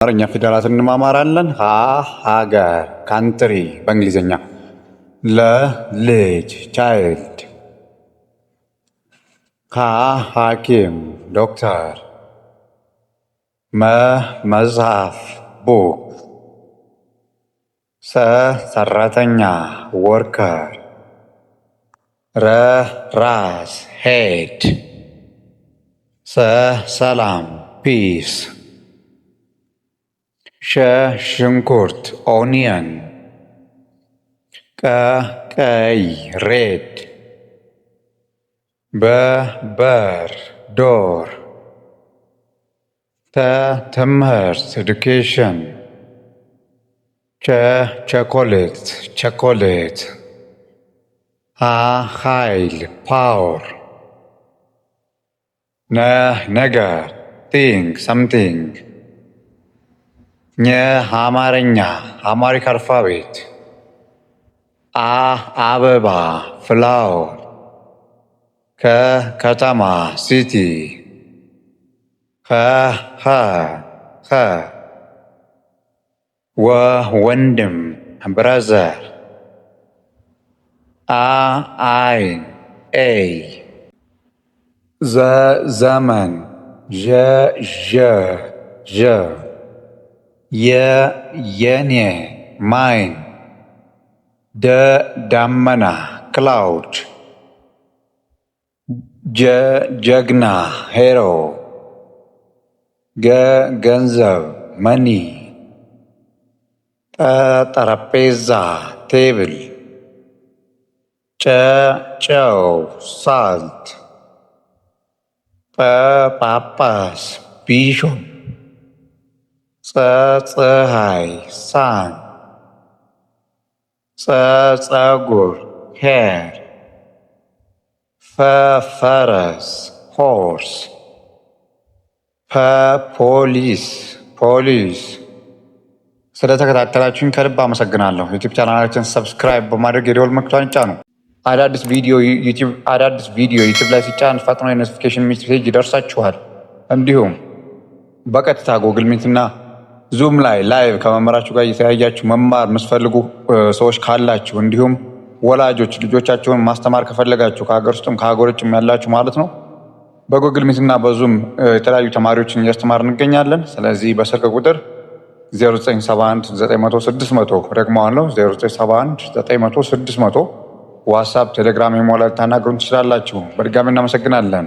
አማርኛ ፊደላትን እንማማራለን። ሀገር ካንትሪ በእንግሊዝኛ፣ ልጅ ቻይልድ፣ ሐኪም ዶክተር፣ መጽሐፍ ቡክ፣ ሰራተኛ ወርከር፣ ራስ ሄድ፣ ሰላም ፒስ፣ ሽንኩርት ኦኒየን፣ ቀይ ሬድ፣ በር ዶር፣ ትምህርት ኤዱኬሽን፣ ቸኮሌት፣ ኃይል ፓወር፣ ነገር ቲንግ ሰምቲንግ፣ አማርኛ አማሪክ አልፋቤት፣ አበባ ፍላወር፣ ከተማ ሲቲ፣ ወንድም ብራዘር፣ አይን ኤይ፣ ዘመን የኔ ማይን፣ ዳመና ክላውድ፣ ጀግና ሄሮ፣ ገንዘብ መኒ፣ ጠረጴዛ ቴብል፣ ጨው ሳልት፣ ጳጳስ ቢሾፕ፣ ፀሐይ ሳን፣ ፀጉር ሄር፣ ፈረስ ሆርስ፣ ፖሊስ። ስለተከታተላችሁኝ ከልብ አመሰግናለሁ። ዩቲዩብ ቻናላችን ሰብስክራይብ በማድረግ የደወል ምልክቱን ይጫኑ። አዳዲስ ቪዲዮ ዩቲዩብ ላይ ሲጫን ፈጥኖ የኖቲፊኬሽን ሜሴጅ ይደርሳችኋል። እንዲሁም በቀጥታ ጉግል ሚትና ዙም ላይ ላይቭ ከመምህራችሁ ጋር እየተያያችሁ መማር የምትፈልጉ ሰዎች ካላችሁ፣ እንዲሁም ወላጆች ልጆቻቸውን ማስተማር ከፈለጋችሁ ከሀገር ውስጥም ከሀገር ውጭም ያላችሁ ማለት ነው፣ በጉግል ሚትና በዙም የተለያዩ ተማሪዎችን እያስተማር እንገኛለን። ስለዚህ በስልክ ቁጥር 0971900600 ደግመዋለሁ፣ 0971900600 ዋትሳፕ፣ ቴሌግራም፣ ኢሞ ላይ ልታናግሩን ትችላላችሁ። በድጋሚ እናመሰግናለን።